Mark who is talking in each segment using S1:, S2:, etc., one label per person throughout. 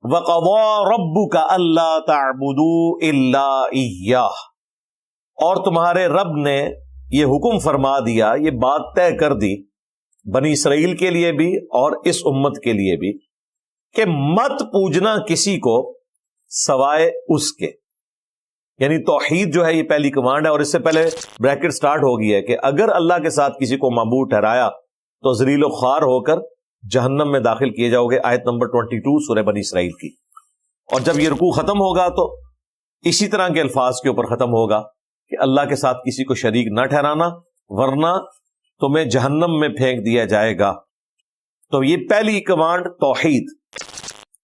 S1: وَقَضَى رَبُّكَ أَلَّا تَعْبُدُوا إِلَّا إِيَّاهُ، اور تمہارے رب نے یہ حکم فرما دیا، یہ بات طے کر دی بنی اسرائیل کے لیے بھی اور اس امت کے لیے بھی کہ مت پوجنا کسی کو سوائے اس کے، یعنی توحید جو ہے یہ پہلی کمانڈ ہے۔ اور اس سے پہلے بریکٹ سٹارٹ ہو گئی ہے کہ اگر اللہ کے ساتھ کسی کو معبود ٹھہرایا تو ذلیل و خوار ہو کر جہنم میں داخل کیے جاؤ گے، آیت نمبر 22 سورہ بنی اسرائیل کی۔ اور جب یہ رکوع ختم ہوگا تو اسی طرح کے الفاظ کے اوپر ختم ہوگا کہ اللہ کے ساتھ کسی کو شریک نہ ٹھہرانا ورنہ تمہیں جہنم میں پھینک دیا جائے گا۔ تو یہ پہلی کمانڈ توحید،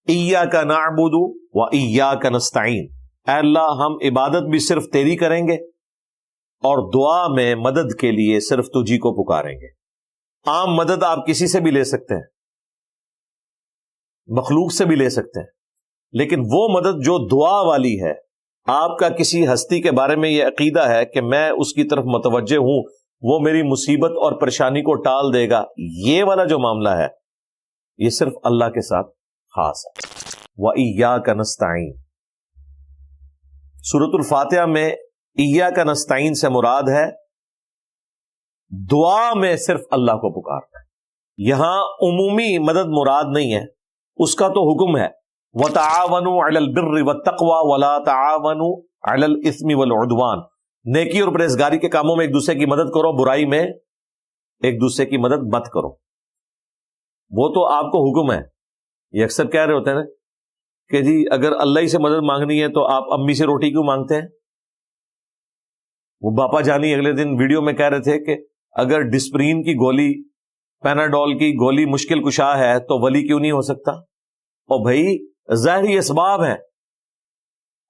S1: ایاک نعبد و ایاک نستعین، اے اللہ ہم عبادت بھی صرف تیری کریں گے اور دعا میں مدد کے لیے صرف تجھی کو پکاریں گے۔ عام مدد آپ کسی سے بھی لے سکتے ہیں، مخلوق سے بھی لے سکتے ہیں، لیکن وہ مدد جو دعا والی ہے، آپ کا کسی ہستی کے بارے میں یہ عقیدہ ہے کہ میں اس کی طرف متوجہ ہوں، وہ میری مصیبت اور پریشانی کو ٹال دے گا، یہ والا جو معاملہ ہے یہ صرف اللہ کے ساتھ خاص ہے۔ وَإِيَّاكَ نَسْتَعِينُ، سورۃ الفاتحہ میں ایاک نستعین سے مراد ہے دعا میں صرف اللہ کو پکارنا ہے۔ یہاں عمومی مدد مراد نہیں ہے، اس کا تو حکم ہے وَتَعَاوَنُوا عَلَى الْبِرِّ وَالتَّقْوَى وَلَا تَعَاوَنُوا عَلَى الْإِثْمِ وَالْعُدْوَانِ، نیکی اور پرہیزگاری کے کاموں میں ایک دوسرے کی مدد کرو، برائی میں ایک دوسرے کی مدد مت کرو۔ وہ تو آپ کو حکم ہے۔ یہ اکثر کہہ رہے ہوتے ہیں نا کہ جی اگر اللہ ہی سے مدد مانگنی ہے تو آپ امی سے روٹی کیوں مانگتے ہیں؟ وہ باپا جانی اگلے دن ویڈیو میں کہہ رہے تھے کہ اگر ڈسپرین کی گولی، پیناڈول کی گولی مشکل کشا ہے تو ولی کیوں نہیں ہو سکتا؟ اور بھائی ظاہری اسباب ہیں،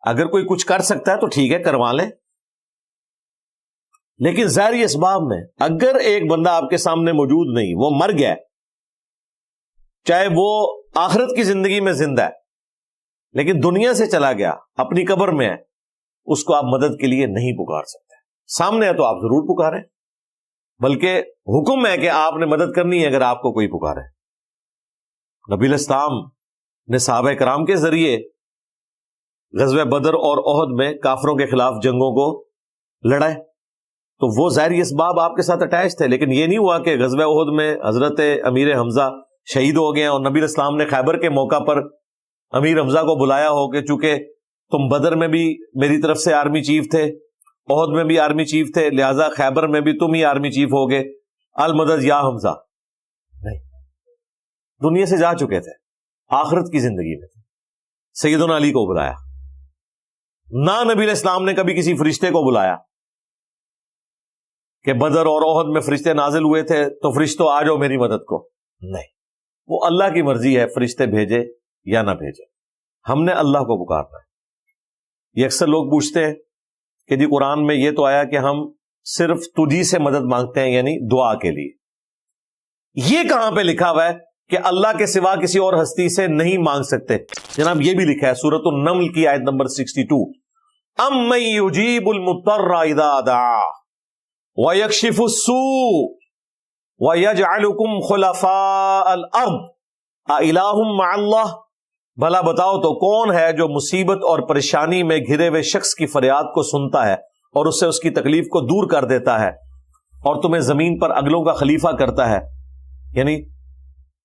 S1: اگر کوئی کچھ کر سکتا ہے تو ٹھیک ہے کروا لیں، لیکن ظاہری اسباب میں اگر ایک بندہ آپ کے سامنے موجود نہیں، وہ مر گیا ہے، چاہے وہ آخرت کی زندگی میں زندہ ہے لیکن دنیا سے چلا گیا، اپنی قبر میں ہے، اس کو آپ مدد کے لیے نہیں پکار سکتے۔ سامنے ہے تو آپ ضرور پکاریں، بلکہ حکم ہے کہ آپ نے مدد کرنی ہے اگر آپ کو کوئی پکارے۔ نبی الاسلام نے صحابہ کرام کے ذریعے غزوہ بدر اور احد میں کافروں کے خلاف جنگوں کو لڑائے، تو وہ ظاہری اسباب آپ کے ساتھ اٹیچ تھے، لیکن یہ نہیں ہوا کہ غزوہ احد میں حضرت امیر حمزہ شہید ہو گئے اور نبی الاسلام نے خیبر کے موقع پر امیر حمزہ کو بلایا ہو کہ چونکہ تم بدر میں بھی میری طرف سے آرمی چیف تھے، احد میں بھی آرمی چیف تھے، لہذا خیبر میں بھی تم ہی آرمی چیف ہوگے، المدد یا حمزہ۔ نہیں، دنیا سے جا چکے تھے، آخرت کی زندگی میں تھے۔ سیدنا علی کو بلایا، نہ نبی علیہ السلام نے کبھی کسی فرشتے کو بلایا کہ بدر اور احد میں فرشتے نازل ہوئے تھے تو فرشتوں آ جاؤ میری مدد کو، نہیں، وہ اللہ کی مرضی ہے فرشتے بھیجے یا نہ بھیجے، ہم نے اللہ کو پکارنا ہے۔ یہ اکثر لوگ پوچھتے ہیں کہ جی قرآن میں یہ تو آیا کہ ہم صرف تجھی سے مدد مانگتے ہیں، یعنی دعا کے لیے، یہ کہاں پہ لکھا ہوا ہے کہ اللہ کے سوا کسی اور ہستی سے نہیں مانگ سکتے؟ جناب یہ بھی لکھا ہے سورۃ النمل کی آیت نمبر 62، اَمَّن يُجِيبُ الْمُضْطَرَّ إِذَا دَعَاهُ وَيَكْشِفُ السُّوءَ وَيَجْعَلُكُمْ خُلَفَاءَ الْأَرْضِ أَإِلَٰهٌ مَّعَ اللَّهِ، بھلا بتاؤ تو کون ہے جو مصیبت اور پریشانی میں گھرے ہوئے شخص کی فریاد کو سنتا ہے اور اس سے اس کی تکلیف کو دور کر دیتا ہے اور تمہیں زمین پر اگلوں کا خلیفہ کرتا ہے؟ یعنی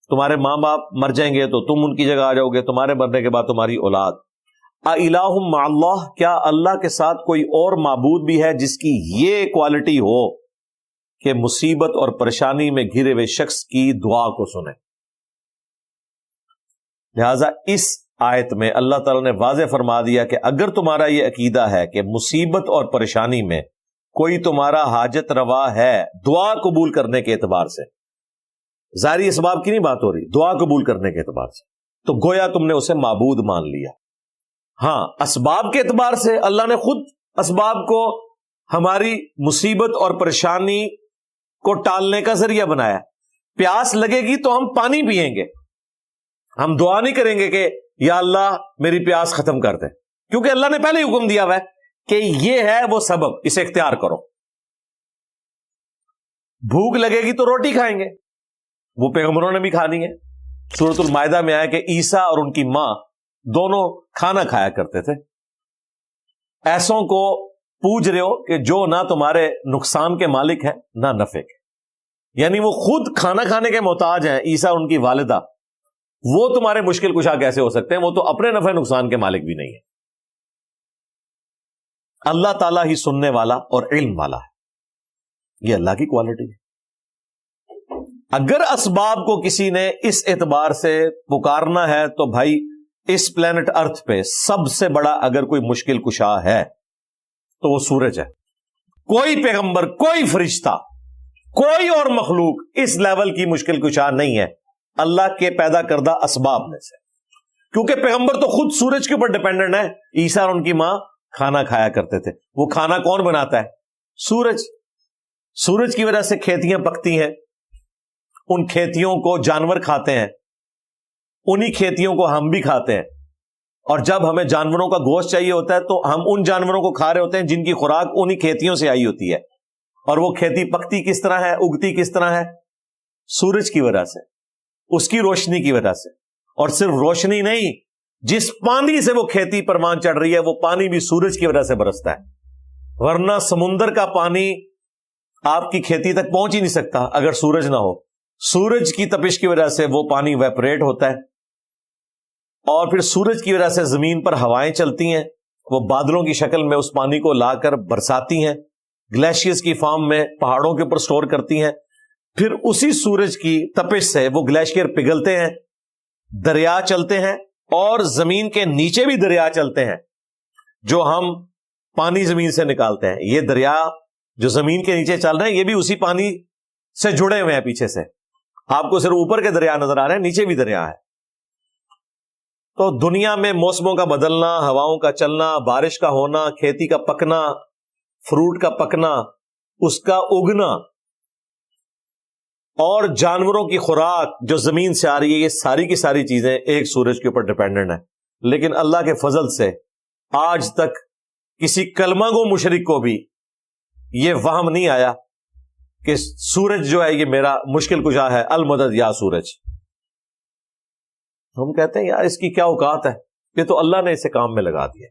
S1: تمہارے ماں باپ مر جائیں گے تو تم ان کی جگہ آ جاؤ گے، تمہارے مرنے کے بعد تمہاری اولاد۔ اِلَٰهٌ مَّعَ اللَّهِ، کیا اللہ کے ساتھ کوئی اور معبود بھی ہے جس کی یہ کوالٹی ہو کہ مصیبت اور پریشانی میں گھرے ہوئے شخص کی دعا کو سنے؟ لہذا اس آیت میں اللہ تعالیٰ نے واضح فرما دیا کہ اگر تمہارا یہ عقیدہ ہے کہ مصیبت اور پریشانی میں کوئی تمہارا حاجت روا ہے دعا قبول کرنے کے اعتبار سے، ظاہری اسباب کی نہیں بات ہو رہی، دعا قبول کرنے کے اعتبار سے، تو گویا تم نے اسے معبود مان لیا۔ ہاں، اسباب کے اعتبار سے اللہ نے خود اسباب کو ہماری مصیبت اور پریشانی کو ٹالنے کا ذریعہ بنایا۔ پیاس لگے گی تو ہم پانی پیئیں گے، ہم دعا نہیں کریں گے کہ یا اللہ میری پیاس ختم کر دے، کیونکہ اللہ نے پہلے ہی حکم دیا ہوا ہے کہ یہ ہے وہ سبب، اسے اختیار کرو۔ بھوک لگے گی تو روٹی کھائیں گے، وہ پیغمبروں نے بھی کھانی ہے۔ سورۃ المائدہ میں آیا کہ عیسیٰ اور ان کی ماں دونوں کھانا کھایا کرتے تھے. ایسوں کو پوچھ رہے ہو کہ جو نہ تمہارے نقصان کے مالک ہیں نہ نفع کے, یعنی وہ خود کھانا کھانے کے محتاج ہیں. عیسیٰ ان کی والدہ, وہ تمہارے مشکل کشا کیسے ہو سکتے ہیں؟ وہ تو اپنے نفع نقصان کے مالک بھی نہیں ہے. اللہ تعالیٰ ہی سننے والا اور علم والا ہے. یہ اللہ کی کوالٹی ہے. اگر اسباب کو کسی نے اس اعتبار سے پکارنا ہے تو بھائی اس پلانٹ ارتھ پہ سب سے بڑا اگر کوئی مشکل کشا ہے تو وہ سورج ہے. کوئی پیغمبر, کوئی فرشتہ, کوئی اور مخلوق اس لیول کی مشکل کشا نہیں ہے اللہ کے پیدا کردہ اسباب میں سے, کیونکہ پیغمبر تو خود سورج کے اوپر ڈیپینڈنٹ ہے. عیسیٰ اور ان کی ماں کھانا کھایا کرتے تھے. وہ کھانا کون بناتا ہے؟ سورج. سورج کی وجہ سے کھیتیاں پکتی ہیں, ان کھیتیوں کو جانور کھاتے ہیں, انہی کھیتیوں کو ہم بھی کھاتے ہیں. اور جب ہمیں جانوروں کا گوشت چاہیے ہوتا ہے تو ہم ان جانوروں کو کھا رہے ہوتے ہیں جن کی خوراک انہی کھیتیوں سے آئی ہوتی ہے. اور وہ کھیتی پکتی کس طرح ہے, اگتی کس طرح ہے؟ سورج کی وجہ سے, اس کی روشنی کی وجہ سے. اور صرف روشنی نہیں, جس پانی سے وہ کھیتی پروان چڑھ رہی ہے وہ پانی بھی سورج کی وجہ سے برستا ہے. ورنہ سمندر کا پانی آپ کی کھیتی تک پہنچ ہی نہیں سکتا اگر سورج نہ ہو. سورج کی تپش کی وجہ سے وہ پانی ویپریٹ ہوتا ہے, اور پھر سورج کی وجہ سے زمین پر ہوائیں چلتی ہیں, وہ بادلوں کی شکل میں اس پانی کو لا کر برساتی ہیں, گلیشیئرز کی فارم میں پہاڑوں کے اوپر سٹور کرتی ہیں. پھر اسی سورج کی تپش سے وہ گلیشیئر پگھلتے ہیں, دریا چلتے ہیں, اور زمین کے نیچے بھی دریا چلتے ہیں جو ہم پانی زمین سے نکالتے ہیں. یہ دریا جو زمین کے نیچے چل رہے ہیں یہ بھی اسی پانی سے جڑے ہوئے ہیں پیچھے سے. آپ کو صرف اوپر کے دریا نظر آ رہے ہیں, نیچے بھی دریا ہے. تو دنیا میں موسموں کا بدلنا, ہواؤں کا چلنا, بارش کا ہونا, کھیتی کا پکنا, فروٹ کا پکنا, اس کا اگنا, اور جانوروں کی خوراک جو زمین سے آ رہی ہے, یہ ساری کی ساری چیزیں ایک سورج کے اوپر ڈیپینڈنٹ ہیں. لیکن اللہ کے فضل سے آج تک کسی کلمہ گو مشرک کو بھی یہ وہم نہیں آیا کہ سورج جو ہے یہ میرا مشکل کشا ہے, المدد یا سورج. ہم کہتے ہیں یار اس کی کیا اوقات ہے, یہ تو اللہ نے اسے کام میں لگا دیا.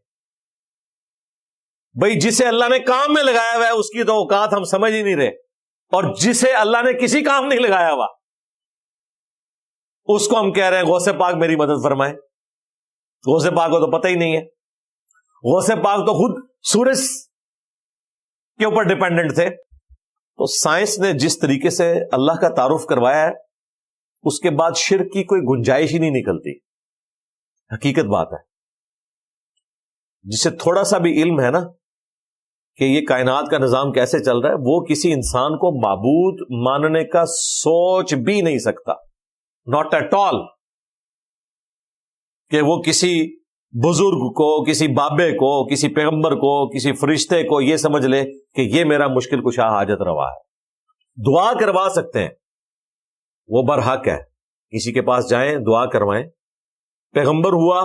S1: بھائی جسے اللہ نے کام میں لگایا ہوا ہے اس کی تو اوقات ہم سمجھ ہی نہیں رہے, اور جسے اللہ نے کسی کام نہیں لگایا ہوا اس کو ہم کہہ رہے ہیں غوث پاک میری مدد فرمائے. غوث پاک کو تو پتہ ہی نہیں ہے. غوث پاک تو خود سورج کے اوپر ڈیپینڈنٹ تھے. تو سائنس نے جس طریقے سے اللہ کا تعارف کروایا ہے اس کے بعد شرک کی کوئی گنجائش ہی نہیں نکلتی. حقیقت بات ہے. جسے تھوڑا سا بھی علم ہے نا کہ یہ کائنات کا نظام کیسے چل رہا ہے, وہ کسی انسان کو معبود ماننے کا سوچ بھی نہیں سکتا, ناٹ ایٹ آل, کہ وہ کسی بزرگ کو, کسی بابے کو, کسی پیغمبر کو, کسی فرشتے کو یہ سمجھ لے کہ یہ میرا مشکل کشا حاجت روا ہے. دعا کروا سکتے ہیں, وہ برحق ہے, کسی کے پاس جائیں دعا کروائیں. پیغمبر ہوا,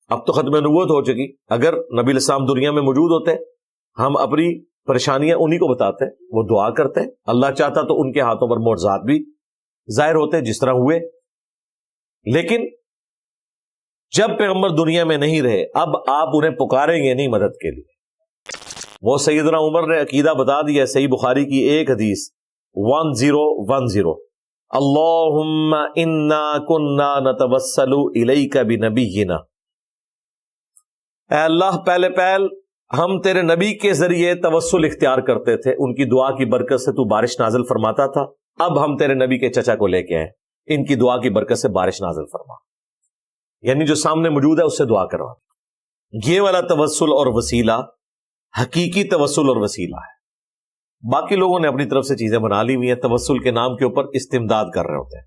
S1: اب تو ختم نبوت ہو چکی, اگر نبی علیہ السلام دنیا میں موجود ہوتے ہم اپنی پریشانیاں انہی کو بتاتے, وہ دعا کرتے. اللہ چاہتا تو ان کے ہاتھوں پر معجزات بھی ظاہر ہوتے جس طرح ہوئے. لیکن جب پیغمبر دنیا میں نہیں رہے, اب آپ انہیں پکاریں گے نہیں مدد کے لیے. وہ سیدنا عمر نے عقیدہ بتا دیا, صحیح بخاری کی ایک حدیث 1010, اللہم انا کننا نتوسل الیک بنبینا, اے اللہ پہلے پہل ہم تیرے نبی کے ذریعے توسل اختیار کرتے تھے, ان کی دعا کی برکت سے تو بارش نازل فرماتا تھا. اب ہم تیرے نبی کے چچا کو لے کے آئے, ان کی دعا کی برکت سے بارش نازل فرما. یعنی جو سامنے موجود ہے اس سے دعا کروا. یہ والا توسل اور وسیلہ حقیقی توسل اور وسیلہ ہے. باقی لوگوں نے اپنی طرف سے چیزیں بنا لی ہوئی ہیں, توسل کے نام کے اوپر استمداد کر رہے ہوتے ہیں.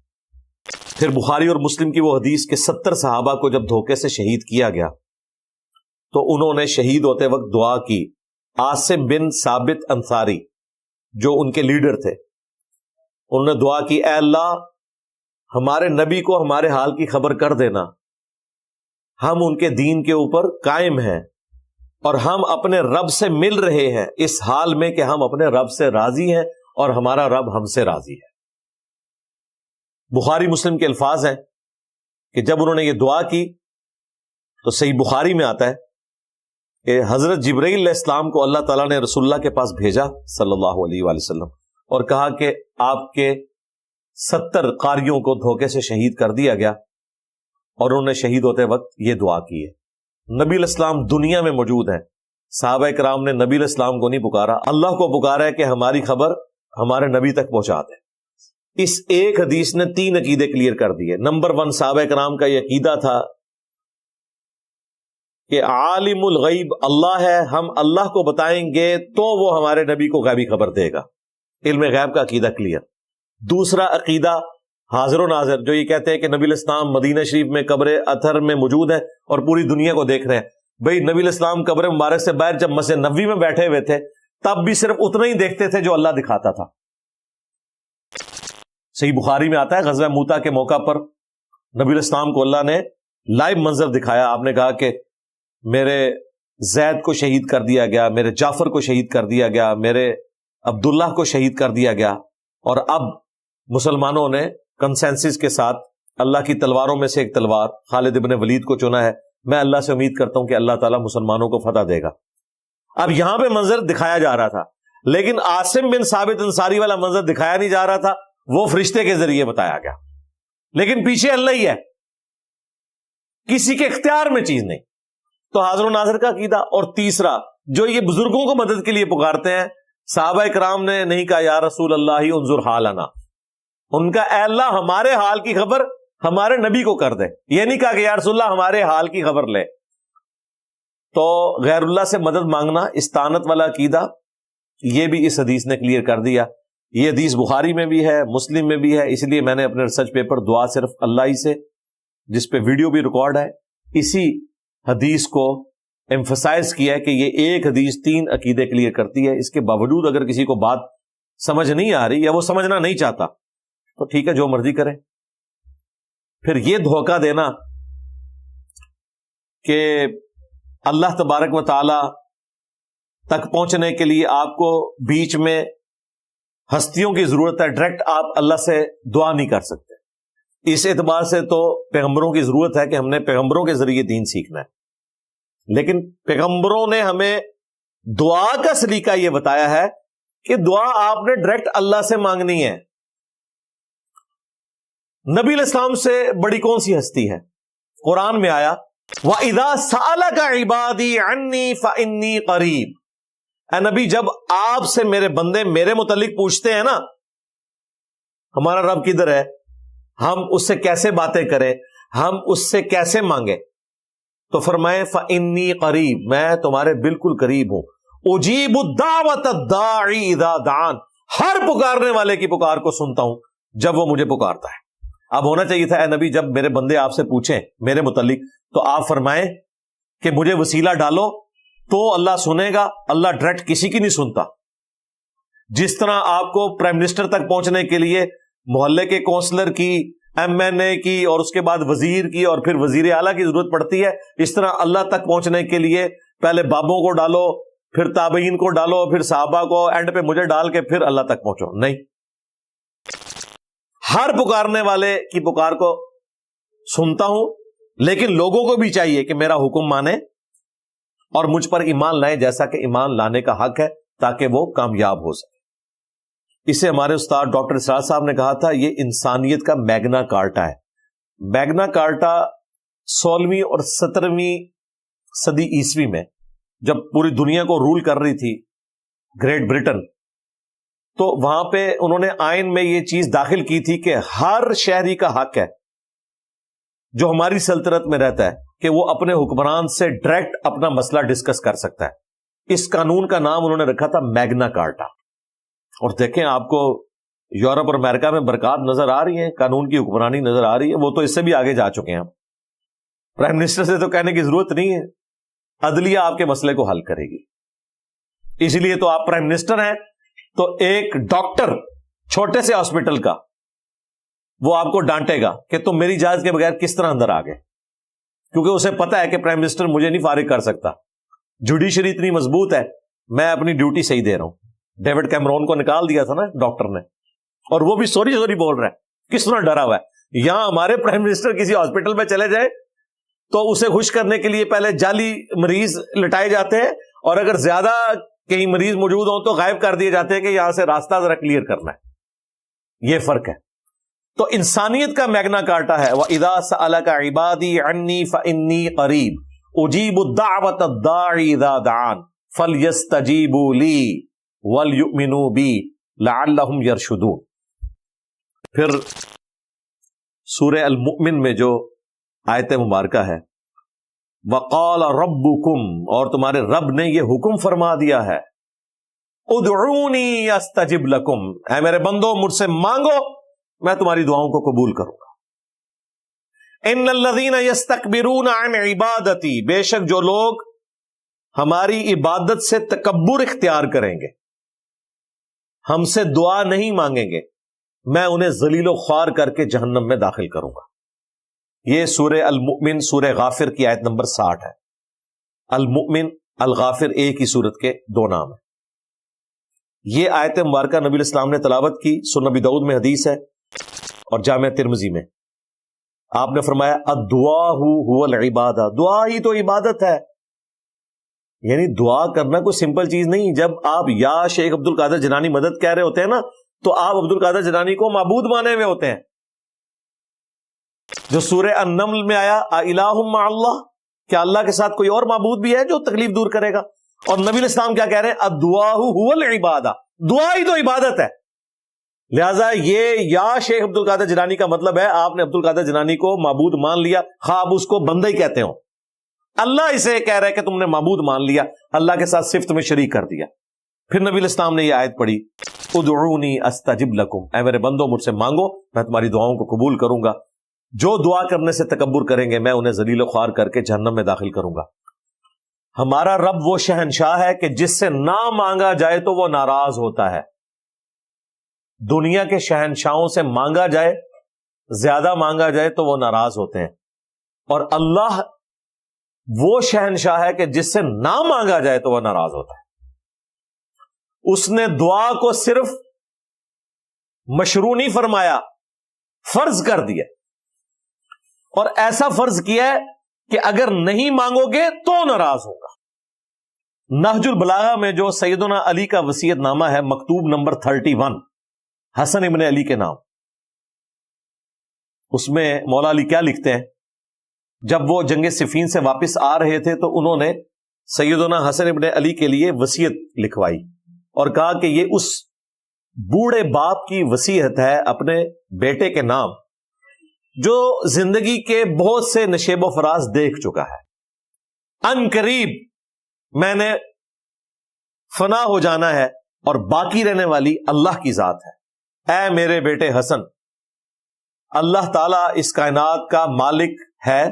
S1: پھر بخاری اور مسلم کی وہ حدیث کہ 70 صحابہ کو جب دھوکے سے شہید کیا گیا تو انہوں نے شہید ہوتے وقت دعا کی. عاصم بن ثابت انصاری جو ان کے لیڈر تھے, انہوں نے دعا کی, اے اللہ ہمارے نبی کو ہمارے حال کی خبر کر دینا, ہم ان کے دین کے اوپر قائم ہیں اور ہم اپنے رب سے مل رہے ہیں اس حال میں کہ ہم اپنے رب سے راضی ہیں اور ہمارا رب ہم سے راضی ہے. بخاری مسلم کے الفاظ ہیں کہ جب انہوں نے یہ دعا کی تو صحیح بخاری میں آتا ہے کہ حضرت جبرائیل علیہ السلام کو اللہ تعالیٰ نے رسول اللہ کے پاس بھیجا صلی اللہ علیہ وآلہ وسلم، اور کہا کہ آپ کے 70 قاریوں کو دھوکے سے شہید کر دیا گیا، اور انہوں نے شہید ہوتے وقت یہ دعا کی ہے۔ نبی علیہ السلام دنیا میں موجود ہیں، صحابہ کرام نے نبی علیہ السلام کو نہیں پکارا، اللہ کو پکارا ہے کہ ہماری خبر ہمارے نبی تک پہنچا دیں۔ اس ایک حدیث نے 3 عقیدے کلیئر کر دیے۔ نمبر 1، صحابہ کرام کا یہ عقیدہ تھا کہ عالم الغیب اللہ ہے، ہم اللہ کو بتائیں گے تو وہ ہمارے نبی کو غیبی خبر دے گا، علم غیب کا عقیدہ کلیئر۔ دوسرا عقیدہ حاضر و ناظر، جو یہ کہتے ہیں کہ نبی علیہ السلام مدینہ شریف میں قبر اطہر میں موجود ہے اور پوری دنیا کو دیکھ رہے ہیں۔ بھئی نبی علیہ السلام قبر مبارک سے باہر جب مسجد نبوی میں بیٹھے ہوئے تھے تب بھی صرف اتنا ہی دیکھتے تھے جو اللہ دکھاتا تھا۔ صحیح بخاری میں آتا ہے غزوہ موتا کے موقع پر نبی علیہ السلام کو اللہ نے لائیو منظر دکھایا، آپ نے کہا کہ میرے زید کو شہید کر دیا گیا، میرے جعفر کو شہید کر دیا گیا، میرے عبداللہ کو شہید کر دیا گیا، اور اب مسلمانوں نے کنسنسس کے ساتھ اللہ کی تلواروں میں سے ایک تلوار خالد ابن ولید کو چنا ہے، میں اللہ سے امید کرتا ہوں کہ اللہ تعالیٰ مسلمانوں کو فتح دے گا۔ اب یہاں پہ منظر دکھایا جا رہا تھا، لیکن عاصم بن ثابت انصاری والا منظر دکھایا نہیں جا رہا تھا، وہ فرشتے کے ذریعے بتایا گیا، لیکن پیچھے اللہ ہی ہے، کسی کے اختیار میں چیز نہیں۔ تو حاضر و ناظر کا عقیدہ۔ اور تیسرا، جو یہ بزرگوں کو مدد کے لیے پکارتے ہیں، صحابہ کرام نے نہیں کہا یا رسول اللہ انظر حالنا، ان کا اے اللہ ہمارے حال کی خبر ہمارے نبی کو کر دے، یہ نہیں کہا کہ یا رسول اللہ ہمارے حال کی خبر لے۔ تو غیر اللہ سے مدد مانگنا، استعانت والا عقیدہ، یہ بھی اس حدیث نے کلیئر کر دیا۔ یہ حدیث بخاری میں بھی ہے، مسلم میں بھی ہے، اس لیے میں نے اپنے ریسرچ پیپر دعا صرف اللہ ہی سے، جس پہ ویڈیو بھی ریکارڈ ہے، اسی حدیث کو ایمفسائز کیا ہے کہ یہ ایک حدیث 3 عقیدے کلیئر کرتی ہے۔ اس کے باوجود اگر کسی کو بات سمجھ نہیں آ رہی یا وہ سمجھنا نہیں چاہتا تو ٹھیک ہے، جو مرضی کرے۔ پھر یہ دھوکہ دینا کہ اللہ تبارک و تعالی تک پہنچنے کے لیے آپ کو بیچ میں ہستیوں کی ضرورت ہے، ڈائریکٹ آپ اللہ سے دعا نہیں کر سکتے۔ اس اعتبار سے تو پیغمبروں کی ضرورت ہے کہ ہم نے پیغمبروں کے ذریعے دین سیکھنا ہے، لیکن پیغمبروں نے ہمیں دعا کا سلیقہ یہ بتایا ہے کہ دعا آپ نے ڈائریکٹ اللہ سے مانگنی ہے۔ نبی علیہ السلام سے بڑی کون سی ہستی ہے؟ قرآن میں آیا وَإِذَا سَأَلَكَ عِبَادِي عَنِّي فَإِنِّي قَرِيب، اے نبی جب آپ سے میرے بندے میرے متعلق پوچھتے ہیں نا، ہمارا رب کدھر ہے، ہم اس سے کیسے باتیں کریں، ہم اس سے کیسے مانگیں، تو فرمائے فَإِنِّي قَرِيب، میں تمہارے بالکل قریب ہوں، اجیب الدعوۃ الداعی اذا دعان، ہر پکارنے والے کی پکار کو سنتا ہوں جب وہ مجھے پکارتا ہے۔ اب ہونا چاہیے تھا اے نبی جب میرے بندے آپ سے پوچھیں میرے متعلق تو آپ فرمائیں کہ مجھے وسیلہ ڈالو تو اللہ سنے گا، اللہ ڈائریکٹ کسی کی نہیں سنتا۔ جس طرح آپ کو پرائم منسٹر تک پہنچنے کے لیے محلے کے کونسلر کی، ایم این اے کی، اور اس کے بعد وزیر کی، اور پھر وزیر اعلیٰ کی ضرورت پڑتی ہے، اس طرح اللہ تک پہنچنے کے لیے پہلے بابوں کو ڈالو، پھر تابعین کو ڈالو، پھر صحابہ کو، اینڈ پہ مجھے ڈال کے پھر اللہ تک پہنچو۔ نہیں، ہر پکارنے والے کی پکار کو سنتا ہوں، لیکن لوگوں کو بھی چاہیے کہ میرا حکم مانے اور مجھ پر ایمان لائیں جیسا کہ ایمان لانے کا حق ہے، تاکہ وہ کامیاب ہو سکے۔ اسے ہمارے استاد ڈاکٹر اسرار صاحب نے کہا تھا یہ انسانیت کا میگنا کارٹا ہے۔ میگنا کارٹا 16ویں اور 17ویں صدی عیسوی میں جب پوری دنیا کو رول کر رہی تھی گریٹ برٹن، تو وہاں پہ انہوں نے آئین میں یہ چیز داخل کی تھی کہ ہر شہری کا حق ہے جو ہماری سلطنت میں رہتا ہے کہ وہ اپنے حکمران سے ڈائریکٹ اپنا مسئلہ ڈسکس کر سکتا ہے۔ اس قانون کا نام انہوں نے رکھا تھا میگنا کارٹا۔ اور دیکھیں آپ کو یورپ اور امریکہ میں برکات نظر آ رہی ہیں، قانون کی حکمرانی نظر آ رہی ہے، وہ تو اس سے بھی آگے جا چکے ہیں۔ پرائم منسٹر سے تو کہنے کی ضرورت نہیں ہے، عدلیہ آپ کے مسئلے کو حل کرے گی۔ اس لیے تو آپ پرائم منسٹر ہیں تو ایک ڈاکٹر چھوٹے سے ہاسپٹل کا وہ آپ کو ڈانٹے گا کہ تم میری اجازت کے بغیر کس طرح اندر آ گئے، کیونکہ اسے پتا ہے کہ پرائم منسٹر مجھے نہیں فارغ کر سکتا، جوڈیشری اتنی مضبوط ہے، میں اپنی ڈیوٹی صحیح دے رہا ہوں۔ ڈیوڈ کیمرون کو نکال دیا تھا نا ڈاکٹر نے، اور وہ بھی سوری بول رہا ہے، کس طرح ڈرا ہوا ہے۔ یہاں ہمارے پرائم منسٹر کسی ہاسپٹل میں چلے جائیں تو اسے خوش کرنے کے لیے پہلے جعلی مریض لٹائے جاتے ہیں، اور اگر زیادہ کہیں مریض موجود ہوں تو غائب کر دیے جاتے ہیں کہ یہاں سے راستہ ذرا کلیئر کرنا ہے۔ یہ فرق ہے۔ تو انسانیت کا میگنا کارٹا ہے، وَإِذَا سَأَلَكَ عِبَادِي عَنِّي فَإِنِّي قَرِيبٌ أُجِيبُ الدَّعْوَةَ الدَّاعِ إِذَا دَعَانِ فَلْيَسْتَجِيبُوا لِي وَلْيُؤْمِنُوا بِي لَعَلَّهُمْ يَرْشُدُونَ۔ پھر سورہ المؤمن میں جو آیت مبارکہ ہے، وَقَالَ رَبُّكُمْ، اور تمہارے رب نے یہ حکم فرما دیا ہے، ادعونی استجب لکم، اے میرے بندو مجھ سے مانگو میں تمہاری دعاؤں کو قبول کروں گا۔ ان الذین یستکبرون عن عبادتی، بے شک جو لوگ ہماری عبادت سے تکبر اختیار کریں گے، ہم سے دعا نہیں مانگیں گے، میں انہیں ذلیل و خوار کر کے جہنم میں داخل کروں گا۔ یہ سورہ المؤمن سورہ غافر کی آیت نمبر 60 ہے۔ المؤمن الغافر ایک ہی سورت کے دو نام ہیں۔ یہ آیت مبارکہ نبی الاسلام نے تلاوت کی، سنن ابی داؤد میں حدیث ہے اور جامع ترمذی میں۔ آپ نے فرمایا الدعاء هو العبادہ، دعا ہی تو عبادت ہے۔ یعنی دعا کرنا کوئی سمپل چیز نہیں۔ جب آپ یا شیخ عبد القادر جیلانی مدد کہہ رہے ہوتے ہیں نا، تو آپ عبد القادر جیلانی کو معبود مانے ہوئے ہوتے ہیں۔ جو سورہ النمل میں آیا الہ مع اللہ، کیا اللہ کے ساتھ کوئی اور معبود بھی ہے جو تکلیف دور کرے گا؟ اور نبی الاسلام کیا کہہ رہے ہیں؟ الدعاء هو العبادہ، دعا ہی تو عبادت ہے۔ لہذا یہ یا شیخ عبد القادر جیلانی کا مطلب ہے آپ نے عبد القادر جیلانی کو معبود مان لیا، خواہ آپ اس کو بندہ ہی کہتے ہو۔ اللہ اسے کہہ رہا ہے کہ تم نے معبود مان لیا، اللہ کے ساتھ صفت میں شریک کر دیا۔ پھر نبی الاسلام نے یہ آیت پڑھی ادعونی استجب لکم، اے میرے بندو مجھ سے مانگو میں تمہاری دعاؤں کو قبول کروں گا۔ جو دعا کرنے سے تکبر کریں گے میں انہیں ذلیل و خوار کر کے جہنم میں داخل کروں گا۔ ہمارا رب وہ شہنشاہ ہے کہ جس سے نہ مانگا جائے تو وہ ناراض ہوتا ہے۔ دنیا کے شہنشاہوں سے مانگا جائے، زیادہ مانگا جائے تو وہ ناراض ہوتے ہیں، اور اللہ وہ شہنشاہ ہے کہ جس سے نہ مانگا جائے تو وہ ناراض ہوتا ہے۔ اس نے دعا کو صرف مشروع نہیں فرمایا، فرض کر دیا، اور ایسا فرض کیا ہے کہ اگر نہیں مانگو گے تو ناراض ہوگا۔ نہج البلاغہ میں جو سیدنا علی کا وصیت نامہ ہے، مکتوب نمبر 31 حسن ابن علی کے نام، اس میں مولا علی کیا لکھتے ہیں؟ جب وہ جنگ صفین سے واپس آ رہے تھے تو انہوں نے سیدنا حسن ابن علی کے لیے وصیت لکھوائی اور کہا کہ یہ اس بوڑھے باپ کی وصیت ہے اپنے بیٹے کے نام، جو زندگی کے بہت سے نشیب و فراز دیکھ چکا ہے، ان قریب میں نے فنا ہو جانا ہے اور باقی رہنے والی اللہ کی ذات ہے۔ اے میرے بیٹے حسن، اللہ تعالیٰ اس کائنات کا مالک ہے،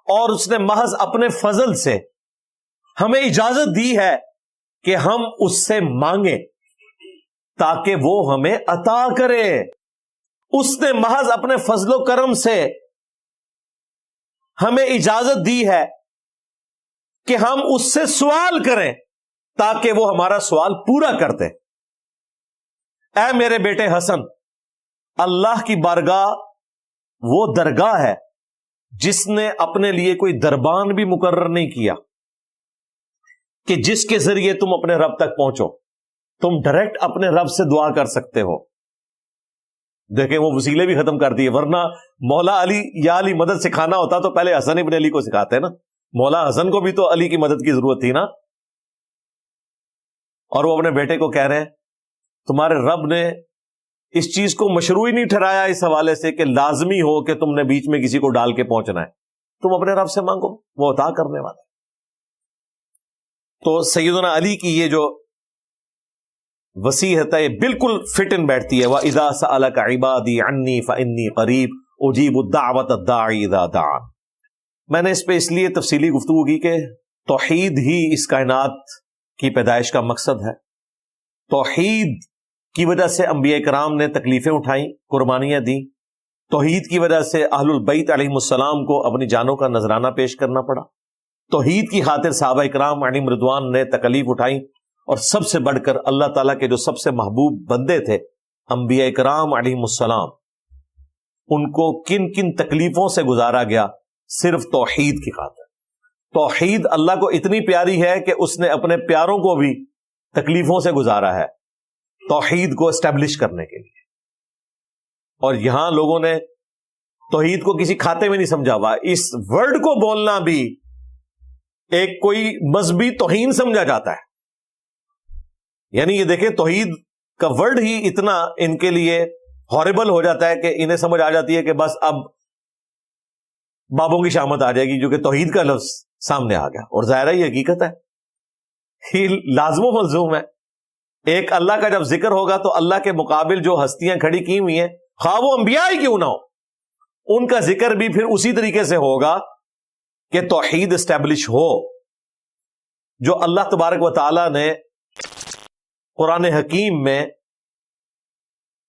S1: اور اس نے محض اپنے فضل سے ہمیں اجازت دی ہے کہ ہم اس سے مانگیں تاکہ وہ ہمیں عطا کرے۔ اس نے محض اپنے فضل و کرم سے ہمیں اجازت دی ہے کہ ہم اس سے سوال کریں تاکہ وہ ہمارا سوال پورا کر دے۔ اے میرے بیٹے حسن، اللہ کی بارگاہ وہ درگاہ ہے جس نے اپنے لیے کوئی دربان بھی مقرر نہیں کیا کہ جس کے ذریعے تم اپنے رب تک پہنچو، تم ڈائریکٹ اپنے رب سے دعا کر سکتے ہو۔ دیکھیں وہ وسیلے بھی ختم کر دیے، ورنہ مولا علی یا علی مدد سکھانا ہوتا تو پہلے حسن ابن علی کو سکھاتے ہیں نا۔ مولا حسن کو بھی تو علی کی مدد کی ضرورت تھی نا، اور وہ اپنے بیٹے کو کہہ رہے ہیں تمہارے رب نے اس چیز کو مشروع ہی نہیں ٹھہرایا اس حوالے سے کہ لازمی ہو کہ تم نے بیچ میں کسی کو ڈال کے پہنچنا ہے، تم اپنے رب سے مانگو، وہ عطا کرنے والا ہے۔ تو سیدنا علی کی یہ جو وصیت ہے بالکل فٹ ان بیٹھتی ہے، وَإِذَا سَأَلَكَ عِبَادِي عَنِّي فَإِنِّي قَرِيبٌ أُجِيبُ الدَّعْوَةَ الدَّاعِ إِذَا دَعَانِ۔ میں نے اس پہ اس لیے تفصیلی گفتگو کی کہ توحید ہی اس کائنات کی پیدائش کا مقصد ہے۔ توحید کی وجہ سے انبیاء کرام نے تکلیفیں اٹھائیں، قربانیاں دیں۔ توحید کی وجہ سے اہل البیت علیہم السلام کو اپنی جانوں کا نذرانہ پیش کرنا پڑا۔ توحید کی خاطر صحابہ کرام علیہم رضوان نے تکلیف اٹھائیں، اور سب سے بڑھ کر اللہ تعالیٰ کے جو سب سے محبوب بندے تھے انبیاء کرام علیہم السلام، ان کو کن کن تکلیفوں سے گزارا گیا، صرف توحید کی خاطر. توحید اللہ کو اتنی پیاری ہے کہ اس نے اپنے پیاروں کو بھی تکلیفوں سے گزارا ہے توحید کو اسٹیبلش کرنے کے لیے. اور یہاں لوگوں نے توحید کو کسی کھاتے میں نہیں سمجھا ہوا. اس ورڈ کو بولنا بھی ایک کوئی مذہبی توہین سمجھا جاتا ہے. یعنی یہ دیکھیں توحید کا ورڈ ہی اتنا ان کے لیے ہاربل ہو جاتا ہے کہ انہیں سمجھ آ جاتی ہے کہ بس اب بابوں کی شامت آ جائے گی جو کہ توحید کا لفظ سامنے آ گیا. اور ظاہر ہی حقیقت ہے, یہ لازم و ملزوم ہے. ایک اللہ کا جب ذکر ہوگا تو اللہ کے مقابل جو ہستیاں کھڑی کی ہوئی ہیں خواہ وہ انبیاء ہی کیوں نہ ہو, ان کا ذکر بھی پھر اسی طریقے سے ہوگا کہ توحید اسٹیبلش ہو. جو اللہ تبارک و تعالی نے قرآن حکیم میں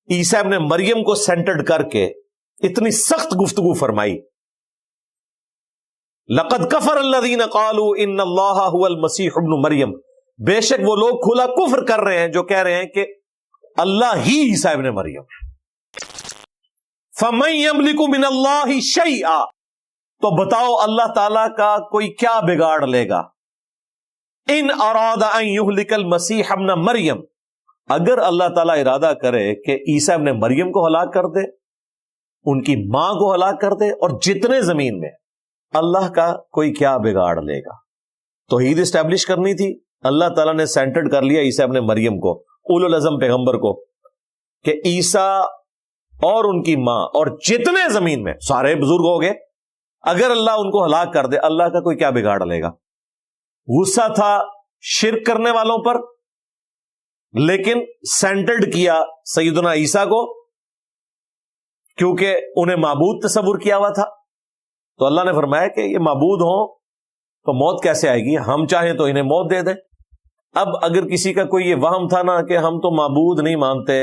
S1: عیسیٰ ابن مریم کو سینٹرڈ کر کے اتنی سخت گفتگو فرمائی. لقد کفر الذین قالوا ان اللہ هو المسیح ابن مریم, بے شک وہ لوگ کھلا کفر کر رہے ہیں جو کہہ رہے ہیں کہ اللہ ہی عیسیٰ ابن مریم. فَمَن يَمْلِكُ مِنَ اللَّهِ شَيْئًا, تو بتاؤ اللہ تعالیٰ کا کوئی کیا بگاڑ لے گا. ان اراد ان یہلک المسیح ابن مریم, اگر اللہ تعالیٰ ارادہ کرے کہ عیسیٰ ابن مریم کو ہلاک کر دے, ان کی ماں کو ہلاک کر دے, اور جتنے زمین میں, اللہ کا کوئی کیا بگاڑ لے گا. توحید اسٹیبلش کرنی تھی, اللہ تعالیٰ نے سینٹرڈ کر لیا عیسیٰ ابن مریم کو, اولو العزم پیغمبر کو, کہ عیسیٰ اور ان کی ماں اور جتنے زمین میں سارے بزرگ ہو گئے, اگر اللہ ان کو ہلاک کر دے اللہ کا کوئی کیا بگاڑ لے گا. غصہ تھا شرک کرنے والوں پر, لیکن سینٹرڈ کیا سیدنا عیسیٰ کو کیونکہ انہیں معبود تصور کیا ہوا تھا. تو اللہ نے فرمایا کہ یہ معبود ہوں تو موت کیسے آئے گی, ہم چاہیں تو انہیں موت دے دیں. اب اگر کسی کا کوئی یہ وہم تھا نا کہ ہم تو معبود نہیں مانتے,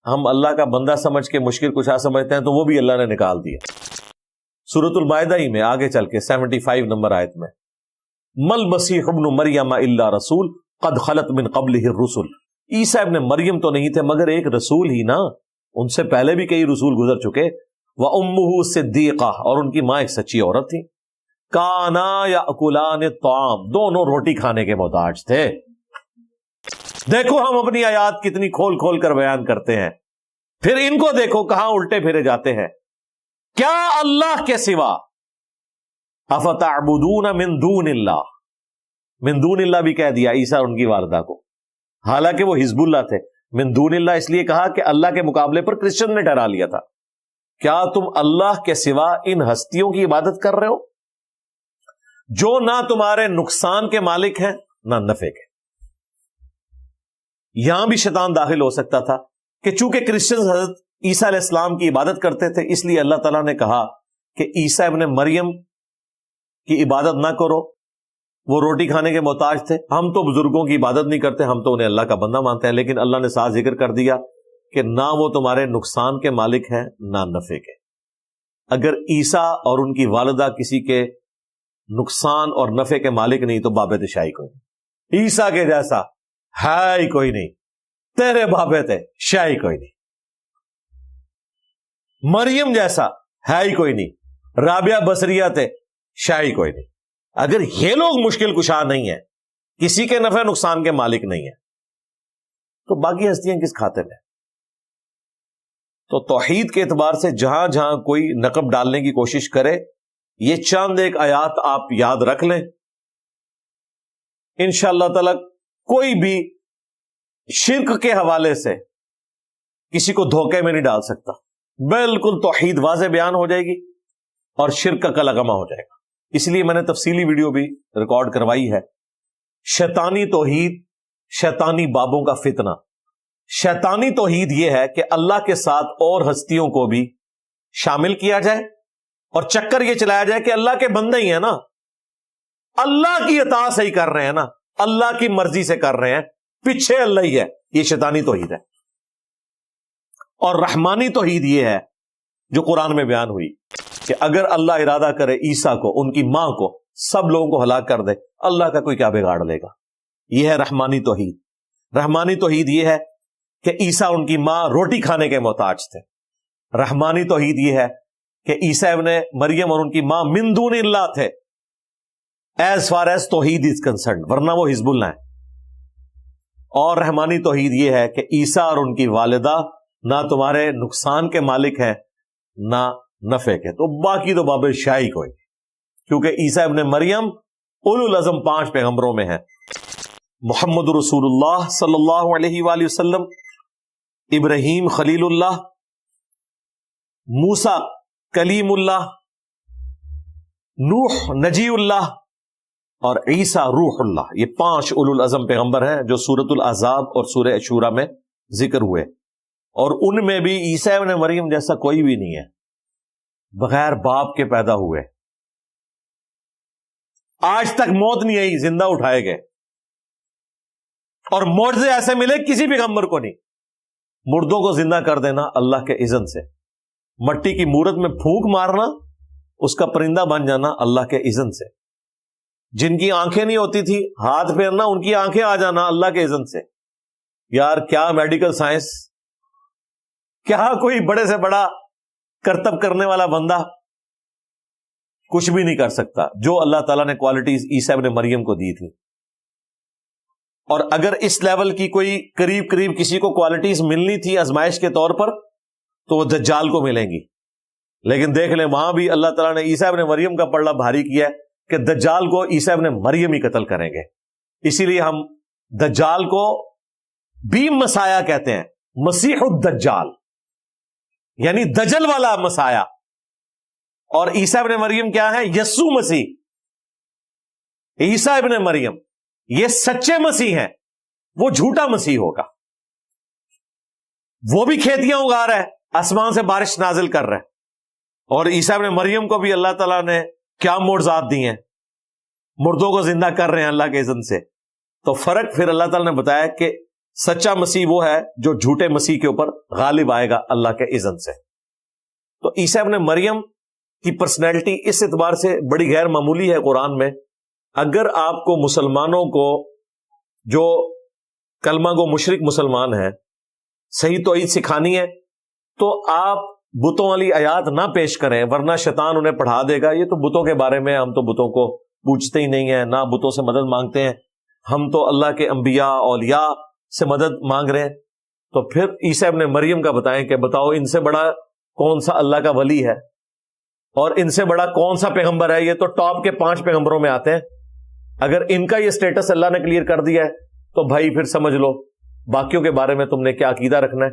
S1: ہم اللہ کا بندہ سمجھ کے مشکل کچھ سمجھتے ہیں, تو وہ بھی اللہ نے نکال دیا. سورۃ المائدہ ہی میں آگے چل کے 75 نمبر آیت میں, مل مسیح ابن مریم الا رسول قد خلت من قبلہ الرسل, عیسیٰ ابن مریم تو نہیں تھے مگر ایک رسول ہی نا, ان سے پہلے بھی کئی رسول گزر چکے. وَأُمُّهُ صِدِّيقَةٌ, اور ان کی ماں ایک سچی عورت تھی. كَانَا يَأْكُلَانِ الطَّعَامَ, دونوں روٹی کھانے کے محتاج تھے. دیکھو ہم اپنی آیات کتنی کھول کھول کر بیان کرتے ہیں, پھر ان کو دیکھو کہاں الٹے پھرے جاتے ہیں. کیا اللہ کے سوا افتعبدون من دون اللہ, من دون اللہ بھی کہہ دیا عیسیٰ اور ان کی والدہ کو, حالانکہ وہ حزب اللہ تھے. من دون اللہ اس لیے کہا کہ اللہ کے مقابلے پر کرسچن نے ٹھہرا لیا تھا. کیا تم اللہ کے سوا ان ہستیوں کی عبادت کر رہے ہو جو نہ تمہارے نقصان کے مالک ہیں نہ نفع کے. یہاں بھی شیطان داخل ہو سکتا تھا کہ چونکہ کرسچن حضرت عیسیٰ علیہ السلام کی عبادت کرتے تھے, اس لیے اللہ تعالیٰ نے کہا کہ عیسیٰ ابن مریم کی عبادت نہ کرو, وہ روٹی کھانے کے محتاج تھے. ہم تو بزرگوں کی عبادت نہیں کرتے, ہم تو انہیں اللہ کا بندہ مانتے ہیں. لیکن اللہ نے ساتھ ذکر کر دیا کہ نہ وہ تمہارے نقصان کے مالک ہیں نہ نفع کے. اگر عیسیٰ اور ان کی والدہ کسی کے نقصان اور نفع کے مالک نہیں تو بابے شاہی کوئی نہیں. عیسیٰ کے جیسا ہے ہی کوئی نہیں, تیرے بابے تھے شاہی کوئی نہیں. مریم جیسا ہے ہی کوئی نہیں, رابعہ بصریہ تھے شاہی کوئی نہیں. اگر یہ لوگ مشکل کشا نہیں ہیں, کسی کے نفع نقصان کے مالک نہیں ہیں, تو باقی ہستیاں کس کھاتے میں. تو توحید کے اعتبار سے جہاں جہاں کوئی نقب ڈالنے کی کوشش کرے, یہ چند ایک آیات آپ یاد رکھ لیں, انشاءاللہ تعالی کوئی بھی شرک کے حوالے سے کسی کو دھوکے میں نہیں ڈال سکتا. بالکل توحید واضح بیان ہو جائے گی اور شرک کا کلغمہ ہو جائے گا. اس لیے میں نے تفصیلی ویڈیو بھی ریکارڈ کروائی ہے. شیطانی توحید, شیطانی بابوں کا فتنہ. شیطانی توحید یہ ہے کہ اللہ کے ساتھ اور ہستیوں کو بھی شامل کیا جائے اور چکر یہ چلایا جائے کہ اللہ کے بندے ہی ہیں نا, اللہ کی اطاعت سے ہی کر رہے ہیں نا, اللہ کی مرضی سے کر رہے ہیں, پیچھے اللہ ہی ہے. یہ شیطانی توحید ہے. اور رحمانی توحید یہ ہے جو قرآن میں بیان ہوئی کہ اگر اللہ ارادہ کرے عیسیٰ کو, ان کی ماں کو, سب لوگوں کو ہلاک کر دے, اللہ کا کوئی کیا بگاڑ لے گا. یہ ہے رحمانی توحید. رحمانی توحید یہ ہے کہ عیسیٰ ان کی ماں روٹی کھانے کے محتاج تھے. رحمانی توحید یہ ہے کہ عیسیٰ ابن مریم اور ان کی ماں من دون اللہ تھے ایز فار ایز توحید از کنسرنڈ، ورنہ وہ حزب اللہ ہیں. اور رحمانی توحید یہ ہے کہ عیسیٰ اور ان کی والدہ نہ تمہارے نقصان کے مالک ہیں نہ نفع کے. تو باقی تو باب شاہی کوئی، کیونکہ عیسیٰ ابن مریم اولو العزم 5 پیغمبروں میں ہے. محمد رسول اللہ صلی اللہ علیہ وآلہ وسلم، ابراہیم خلیل اللہ، موسیٰ کلیم اللہ، نوح نجی اللہ، اور عیسیٰ روح اللہ. یہ 5 اولو العزم پیغمبر ہیں جو سورۃ الاحزاب اور سورہ عشورہ میں ذکر ہوئے. اور ان میں بھی عیسیٰ ابن مریم جیسا کوئی بھی نہیں ہے، بغیر باپ کے پیدا ہوئے. آج تک موت نہیں آئی، زندہ اٹھائے گئے. اور معجزے ایسے ملے کسی پیغمبر کو نہیں. مردوں کو زندہ کر دینا اللہ کے اذن سے، مٹی کی مورت میں پھونک مارنا، اس کا پرندہ بن جانا اللہ کے اذن سے. جن کی آنکھیں نہیں ہوتی تھی ہاتھ پھیرنا، ان کی آنکھیں آ جانا اللہ کے اذن سے. یار کیا میڈیکل سائنس، کیا کوئی بڑے سے بڑا کرتب کرنے والا بندہ کچھ بھی نہیں کر سکتا جو اللہ تعالیٰ نے کوالٹیز عیسیٰ ابن مریم کو دی تھی. اور اگر اس لیول کی کوئی قریب کسی کو کوالٹیز ملنی تھی آزمائش کے طور پر تو وہ دجال کو ملیں گی. لیکن دیکھ لیں وہاں بھی اللہ تعالیٰ نے عیسیٰ ابن مریم کا پلڑا بھاری کیا ہے کہ دجال کو عیسیٰ ابن مریم ہی قتل کریں گے. اسی لیے ہم دجال کو بھی مسیح کہتے ہیں، مسیح الدجال، یعنی دجل والا مسیح. اور عیسیٰ ابن مریم کیا ہے؟ یسوع مسیح. عیسیٰ ابن مریم یہ سچے مسیح ہیں، وہ جھوٹا مسیح ہوگا. وہ بھی کھیتیاں اگا رہا ہے، آسمان سے بارش نازل کر رہا ہے. اور عیسیٰ ابن مریم کو بھی اللہ تعالیٰ نے کیا معجزات دی ہیں، مردوں کو زندہ کر رہے ہیں اللہ کے اذن سے. تو فرق پھر اللہ تعالیٰ نے بتایا کہ سچا مسیح وہ ہے جو جھوٹے مسیح کے اوپر غالب آئے گا اللہ کے اذن سے. تو عیسیٰ ابن مریم کی پرسنالٹی اس اعتبار سے بڑی غیر معمولی ہے قرآن میں. اگر آپ کو مسلمانوں کو جو کلمہ گو مشرک مسلمان ہیں صحیح توحید سکھانی ہے تو آپ بتوں والی آیات نہ پیش کریں، ورنہ شیطان انہیں پڑھا دے گا یہ تو بتوں کے بارے میں، ہم تو بتوں کو پوچھتے ہی نہیں ہیں، نہ بتوں سے مدد مانگتے ہیں، ہم تو اللہ کے انبیاء اولیاء سے مدد مانگ رہے ہیں. تو پھر عیسیٰ ابن مریم کا بتائیں کہ بتاؤ ان سے بڑا کون سا اللہ کا ولی ہے اور ان سے بڑا کون سا پیغمبر ہے؟ یہ تو ٹاپ کے 5 پیغمبروں میں آتے ہیں. اگر ان کا یہ سٹیٹس اللہ نے کلیئر کر دیا ہے تو بھائی پھر سمجھ لو باقیوں کے بارے میں تم نے کیا عقیدہ رکھنا ہے.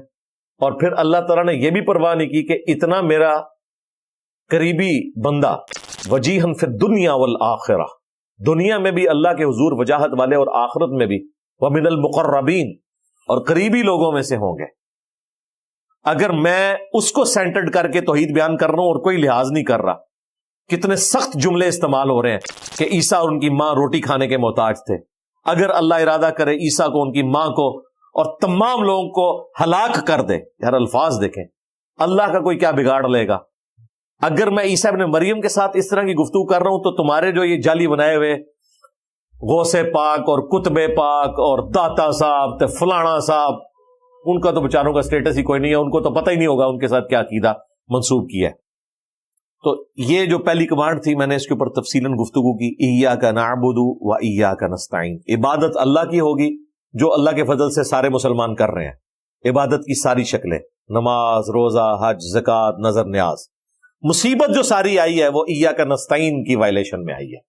S1: اور پھر اللہ تعالیٰ نے یہ بھی پرواہ نہیں کی کہ اتنا میرا قریبی بندہ وجیہن فی الدنیا والآخرہ، دنیا میں بھی اللہ کے حضور وجاہت والے اور آخرت میں بھی ومن المقربین، اور قریبی لوگوں میں سے ہوں گے. اگر میں اس کو سینٹرڈ کر کے توحید بیان کر رہا ہوں اور کوئی لحاظ نہیں کر رہا، کتنے سخت جملے استعمال ہو رہے ہیں کہ عیسیٰ اور ان کی ماں روٹی کھانے کے محتاج تھے. اگر اللہ ارادہ کرے عیسیٰ کو، ان کی ماں کو اور تمام لوگوں کو ہلاک کر دے، یار الفاظ دیکھیں، اللہ کا کوئی کیا بگاڑ لے گا؟ اگر میں عیسیٰ ابن مریم کے ساتھ اس طرح کی گفتگو کر رہا ہوں تو تمہارے جو یہ جعلی بنائے ہوئے غوث پاک اور کتب پاک اور داتا صاحب تے فلانا صاحب، ان کا تو بیچاروں کا سٹیٹس ہی کوئی نہیں ہے، ان کو تو پتہ ہی نہیں ہوگا ان کے ساتھ کیا عقیدہ منسوب کیا ہے. تو یہ جو پہلی کمانڈ تھی میں نے اس کے اوپر تفصیلاً گفتگو کی، ایاک نعبد و ایاک نستعین. عبادت اللہ کی ہوگی جو اللہ کے فضل سے سارے مسلمان کر رہے ہیں. عبادت کی ساری شکلیں، نماز، روزہ، حج، زکوٰۃ، نظر نیاز. مصیبت جو ساری آئی ہے وہ ایاک نستعین کی وائلیشن میں آئی ہے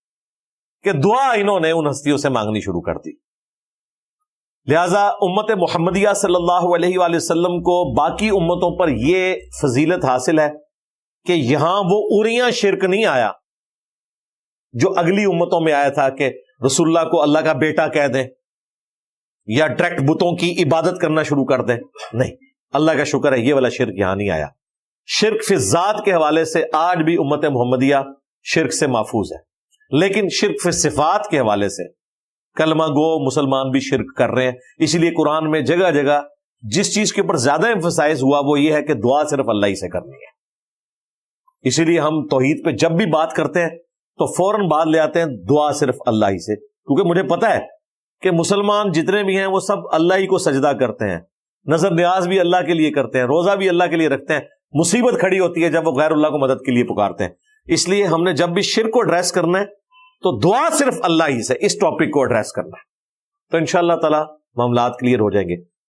S1: کہ دعا انہوں نے ان ہستیوں سے مانگنی شروع کر دی. لہذا امت محمدیہ صلی اللہ علیہ وآلہ وسلم کو باقی امتوں پر یہ فضیلت حاصل ہے کہ یہاں وہ اوریاں شرک نہیں آیا جو اگلی امتوں میں آیا تھا کہ رسول اللہ کو اللہ کا بیٹا کہہ دیں یا ڈائریکٹ بتوں کی عبادت کرنا شروع کر دیں. نہیں، اللہ کا شکر ہے یہ والا شرک یہاں نہیں آیا. شرک فی ذات کے حوالے سے آج بھی امت محمدیہ شرک سے محفوظ ہے، لیکن شرک فی صفات کے حوالے سے کلمہ گو مسلمان بھی شرک کر رہے ہیں. اسی لیے قرآن میں جگہ جگہ جس چیز کے اوپر زیادہ ایمفسائز ہوا وہ یہ ہے کہ دعا صرف اللہ ہی سے کرنی ہے. اسی لیے ہم توحید پہ جب بھی بات کرتے ہیں تو فوراً بات لے آتے ہیں دعا صرف اللہ ہی سے، کیونکہ مجھے پتا ہے کہ مسلمان جتنے بھی ہیں وہ سب اللہ ہی کو سجدہ کرتے ہیں، نظر نیاز بھی اللہ کے لیے کرتے ہیں، روزہ بھی اللہ کے لیے رکھتے ہیں، مصیبت کھڑی ہوتی ہے جب وہ غیر اللہ کو مدد کے لیے پکارتے ہیں. اس لیے ہم نے جب بھی شرک کو ایڈریس کرنا ہے تو دعا صرف اللہ ہی سے اس ٹاپک کو ایڈریس کرنا ہے, تو انشاءاللہ تعالی معاملات کلیئر ہو جائیں گے.